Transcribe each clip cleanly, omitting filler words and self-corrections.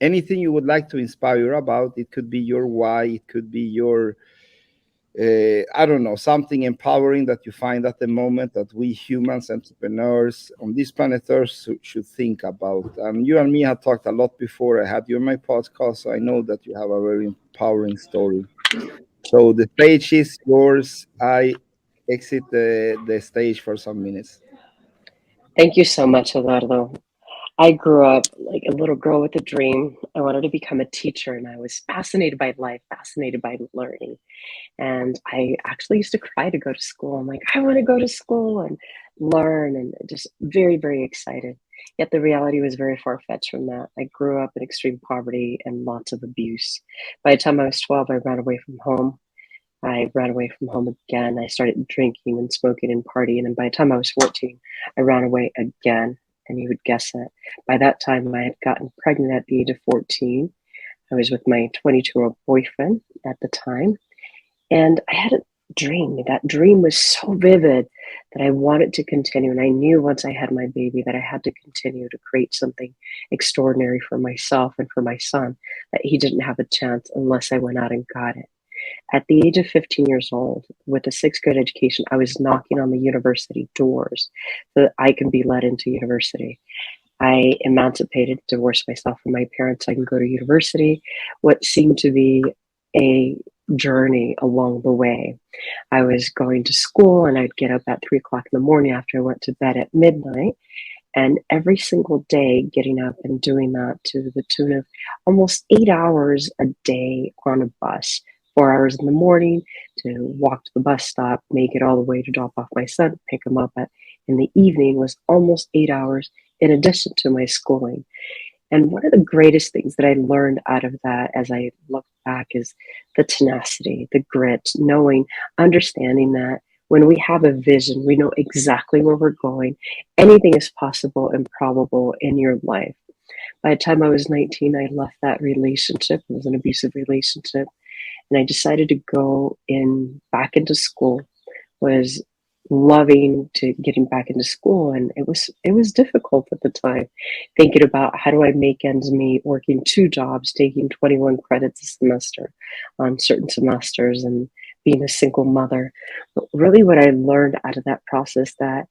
anything you would like to inspire about. It could be your why, it could be your I don't know, something empowering that you find at the moment that we humans, entrepreneurs on this planet Earth should think about. And you and me have talked a lot before. I had you on my podcast, so I know that you have a very empowering story. So the stage is yours. I exit the stage for some minutes. Thank you so much, Eduardo. I grew up like a little girl with a dream. I wanted to become a teacher, and I was fascinated by life, fascinated by learning. And I actually used to cry to go to school. I'm like, I want to go to school and learn, and just very, very excited. Yet the reality was very far fetched from that. I grew up in extreme poverty and lots of abuse. By the time I was 12, I ran away from home. I ran away from home again. I started drinking and smoking and partying. And by the time I was 14, I ran away again. And you would guess it. By that time, I had gotten pregnant at the age of 14. I was with my 22-year-old boyfriend at the time. And I had a dream. That dream was so vivid that I wanted to continue. And I knew once I had my baby that I had to continue to create something extraordinary for myself and for my son, that he didn't have a chance unless I went out and got it. At the age of 15 years old, with a sixth grade education, I was knocking on the university doors so that I can be let into university. I emancipated, divorced myself from my parents so I can go to university, what seemed to be a journey along the way. I was going to school and I'd get up at 3 o'clock in the morning after I went to bed at midnight. And every single day, getting up and doing that to the tune of almost 8 hours a day on a bus, 4 hours in the morning to walk to the bus stop, make it all the way to drop off my son, pick him up in the evening was almost 8 hours in addition to my schooling. And one of the greatest things that I learned out of that as I look back is the tenacity, the grit, knowing, understanding that when we have a vision, we know exactly where we're going. Anything is possible and probable in your life. By the time I was 19, I left that relationship. It was an abusive relationship. And I decided to go in back into school. Was loving to getting back into school, and it was difficult at the time, thinking about how do I make ends meet, working two jobs, taking 21 credits a semester on certain semesters, and being a single mother. But really what I learned out of that process, that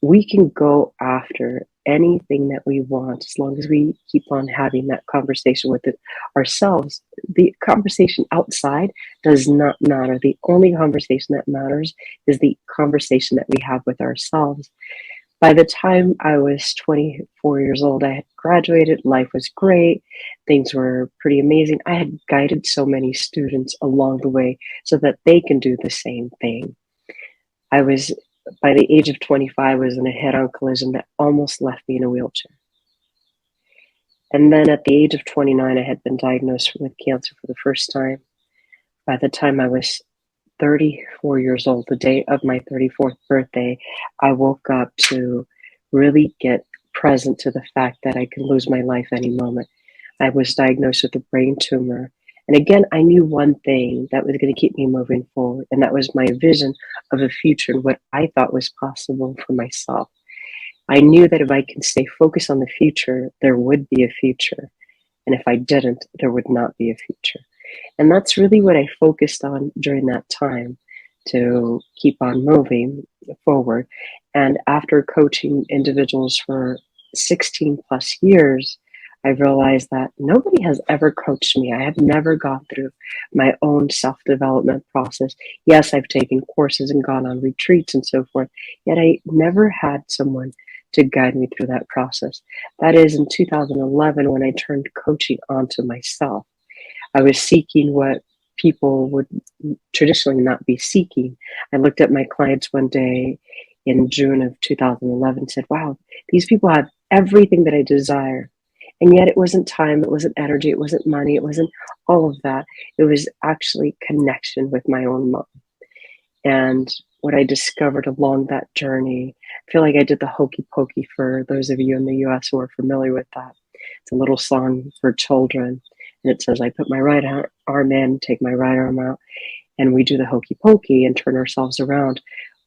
we can go after anything that we want as long as we keep on having that conversation with it ourselves. The conversation outside does not matter. The only conversation that matters is the conversation that we have with ourselves. By the time I was 24 years old, I had graduated. Life was great. Things were pretty amazing. I had guided so many students along the way so that they can do the same thing. I was by the age of 25, was in a head-on collision that almost left me in a wheelchair. And then at the age of 29, I had been diagnosed with cancer for the first time. By the time I was 34 years old, the day of my 34th birthday, I woke up to really get present to the fact that I could lose my life any moment. I was diagnosed with a brain tumor. And again, I knew one thing that was going to keep me moving forward, and that was my vision of a future and what I thought was possible for myself. I knew that if I can stay focused on the future, there would be a future. And if I didn't, there would not be a future. And that's really what I focused on during that time, to keep on moving forward. And after coaching individuals for 16 plus years, I realized that nobody has ever coached me. I have never gone through my own self-development process. Yes, I've taken courses and gone on retreats and so forth, yet I never had someone to guide me through that process. That is in 2011 when I turned coaching onto myself. I was seeking what people would traditionally not be seeking. I looked at my clients one day in June of 2011 and said, wow, these people have everything that I desire. And yet it wasn't time, it wasn't energy, it wasn't money, it wasn't all of that. It was actually connection with my own mom. And what I discovered along that journey, I feel like I did the hokey pokey for those of you in the US who are familiar with that. It's a little song for children. And it says, I put my right arm in, take my right arm out, and we do the hokey pokey and turn ourselves around.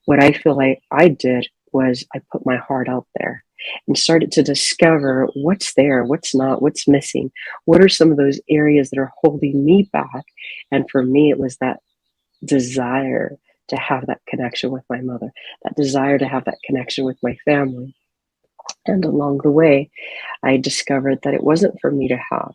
What I feel like I did was I put my heart out there and started to discover what's there, what's not, what's missing, what are some of those areas that are holding me back. And for me, it was that desire to have that connection with my mother, that desire to have that connection with my family. And along the way, I discovered that it wasn't for me to have,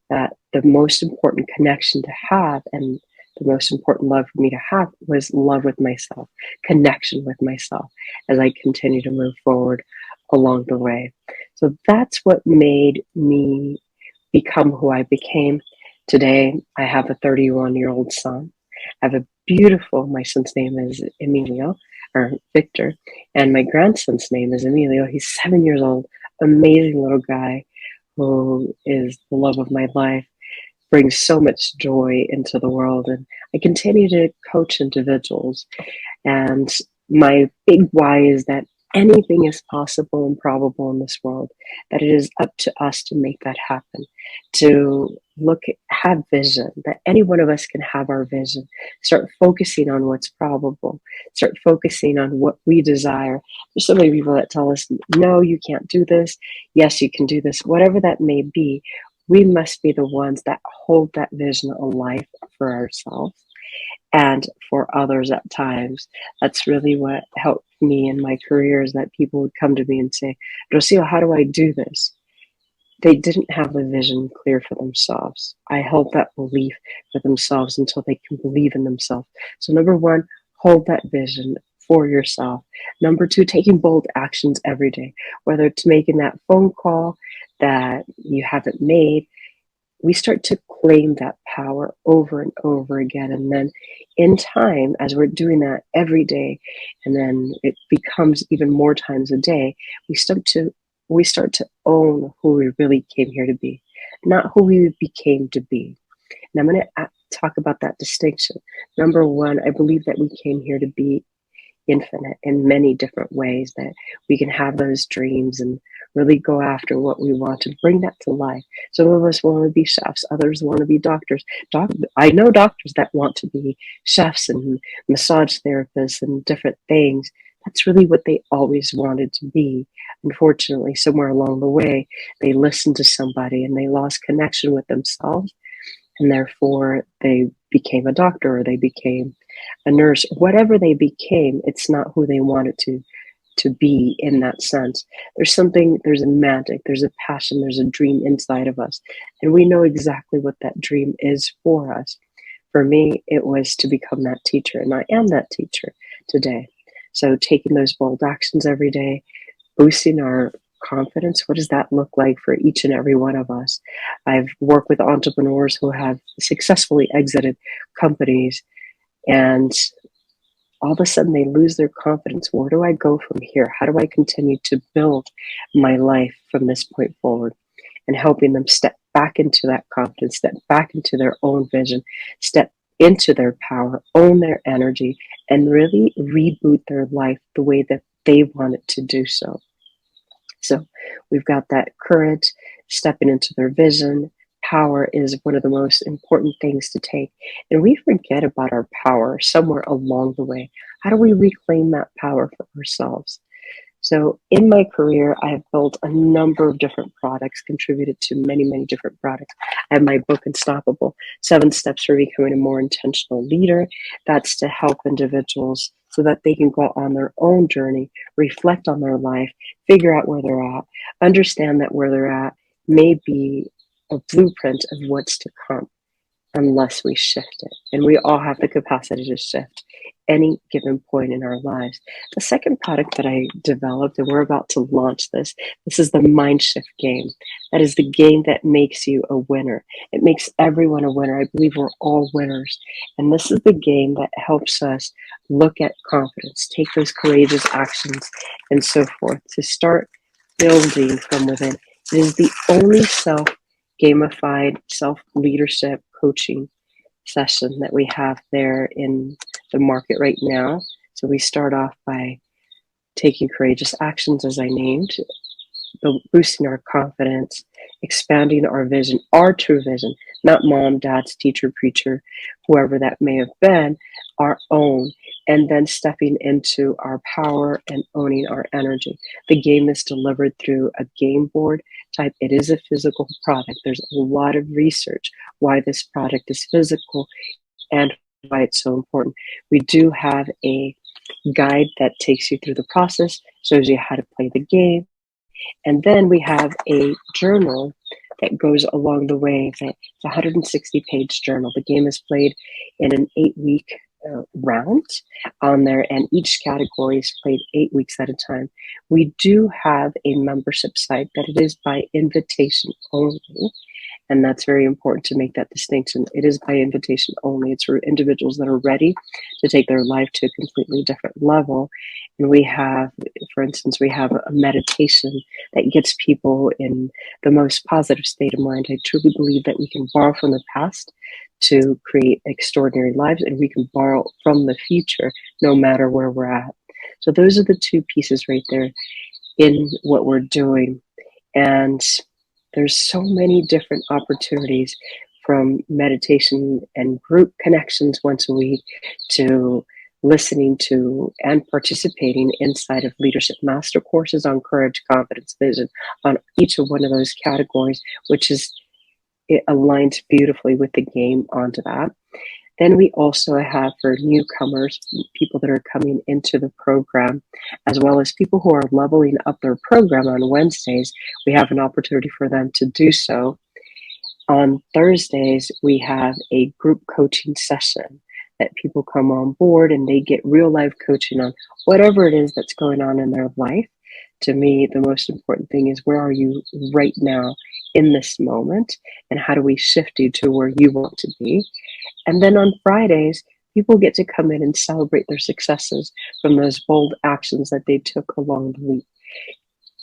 that the most important connection to have and the most important love for me to have was love with myself, connection with myself as I continue to move forward along the way. So that's what made me become who I became. Today, I have a 31-year-old son. I have a beautiful, my son's name is Emilio, or Victor, and my grandson's name is Emilio. He's 7 years old, amazing little guy who is the love of my life, brings so much joy into the world. And I continue to coach individuals. And my big why is that anything is possible and probable in this world, that it is up to us to make that happen, to have vision, that any one of us can have our vision, start focusing on what's probable, start focusing on what we desire. There's so many people that tell us, no, you can't do this. Yes, you can do this. Whatever that may be, we must be the ones that hold that vision alive for ourselves and for others at times. That's really what helped me in my career, is that people would come to me and say, Rocío, how do I do this? They didn't have the vision clear for themselves. I held that belief for themselves until they can believe in themselves. So number one, hold that vision for yourself. Number two, taking bold actions every day, whether it's making that phone call that you haven't made. We start to claim that power over and over again. And then in time, as we're doing that every day, and then it becomes even more times a day, we start to own who we really came here to be, not who we became to be. And I'm going to talk about that distinction. Number one, I believe that we came here to be infinite in many different ways, that we can have those dreams and really go after what we want and bring that to life. Some of us want to be chefs, others want to be doctors. I know doctors that want to be chefs and massage therapists and different things. That's really what they always wanted to be. Unfortunately, somewhere along the way, they listened to somebody and they lost connection with themselves, and therefore they became a doctor or they became a nurse. Whatever they became, it's not who they wanted to be in that sense. There's a magic, there's a passion, there's a dream inside of us, and we know exactly what that dream is for us. For me, it was to become that teacher, and I am that teacher today. So taking those bold actions every day, boosting our confidence. What does that look like for each and every one of us? I've worked with entrepreneurs who have successfully exited companies, and all of a sudden they lose their confidence. Where do I go from here? How do I continue to build my life from this point forward? And helping them step back into that confidence, step back into their own vision, step into their power, own their energy, and really reboot their life the way that they wanted to do so. So we've got that courage, stepping into their vision. Power is one of the most important things to take. And we forget about our power somewhere along the way. How do we reclaim that power for ourselves? So in my career, I have built a number of different products, contributed to many, many different products. I have my book, Unstoppable, 7 Steps for Becoming a More Intentional Leader. That's to help individuals so that they can go on their own journey, reflect on their life, figure out where they're at, understand that where they're at may be a blueprint of what's to come unless we shift it. And we all have the capacity to shift any given point in our lives. The second product that I developed, and we're about to launch this is the Mind Shift game. That is the game that makes you a winner. It makes everyone a winner. I believe we're all winners. And this is the game that helps us look at confidence, take those courageous actions, and so forth to start building from within. It is the only gamified self-leadership coaching session that we have there in the market right now. So we start off by taking courageous actions, as I named, boosting our confidence, expanding our vision, our true vision, not mom, dad's, teacher, preacher, whoever that may have been, our own, and then stepping into our power and owning our energy. The game is delivered through a game board type. It is a physical product. There's a lot of research why this product is physical and why it's so important. We do have a guide that takes you through the process, shows you how to play the game. And then we have a journal that goes along the way. It's a 160-page journal. The game is played in an 8-week round on there, and each category is played 8 weeks at a time. We do have a membership site that it is by invitation only. And that's very important to make that distinction. It is by invitation only. It's for individuals that are ready to take their life to a completely different level. And we have, for instance, we have a meditation that gets people in the most positive state of mind. I truly believe that we can borrow from the past to create extraordinary lives, and we can borrow from the future no matter where we're at. So those are the two pieces right there in what we're doing. And there's so many different opportunities, from meditation and group connections once a week to listening to and participating inside of leadership master courses on courage, confidence, vision, on each of one of those categories, which is, it aligns beautifully with the game onto that. Then we also have, for newcomers, people that are coming into the program, as well as people who are leveling up their program on Wednesdays, we have an opportunity for them to do so. On Thursdays, we have a group coaching session that people come on board and they get real life coaching on whatever it is that's going on in their life. To me, the most important thing is, where are you right now in this moment, and how do we shift you to where you want to be? And then on Fridays, people get to come in and celebrate their successes from those bold actions that they took along the week.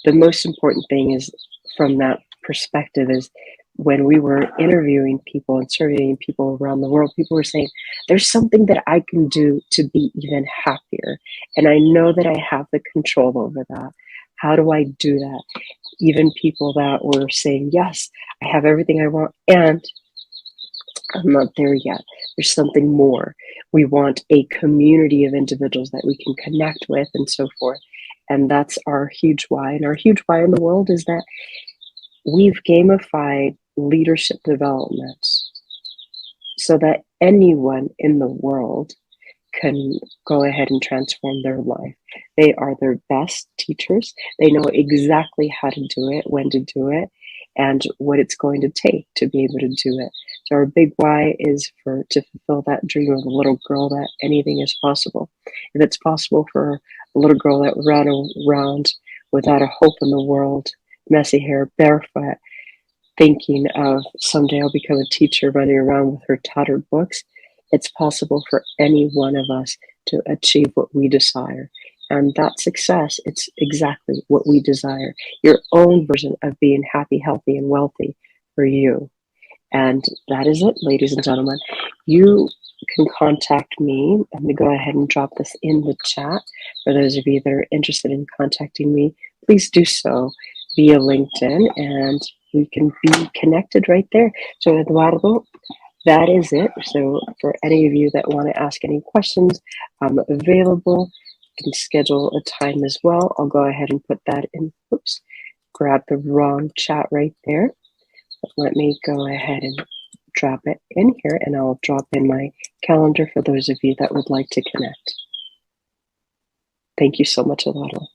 The most important thing is, from that perspective, is when we were interviewing people and surveying people around the world, people were saying, there's something that I can do to be even happier. And I know that I have the control over that. How do I do that? Even people that were saying, yes, I have everything I want, and I'm not there yet. There's something more. We want a community of individuals that we can connect with and so forth. And that's our huge why. And our huge why in the world is that we've gamified leadership development so that anyone in the world can go ahead and transform their life. They are their best teachers. They know exactly how to do it, when to do it, and what it's going to take to be able to do it. So our big why is to fulfill that dream of a little girl that anything is possible. If it's possible for a little girl that ran around without a hope in the world, messy hair, barefoot, thinking of someday I'll become a teacher, running around with her tattered books, it's possible for any one of us to achieve what we desire. And that success, it's exactly what we desire. Your own version of being happy, healthy, and wealthy for you. And that is it, ladies and gentlemen. You can contact me. I'm going to go ahead and drop this in the chat. For those of you that are interested in contacting me, please do so via LinkedIn, and we can be connected right there. So Eduardo, that is it. So for any of you that want to ask any questions, I'm available. You can schedule a time as well. I'll go ahead and put that in. Oops, grab the wrong chat right there. But let me go ahead and drop it in here, and I'll drop in my calendar for those of you that would like to connect. Thank you so much, Eduardo.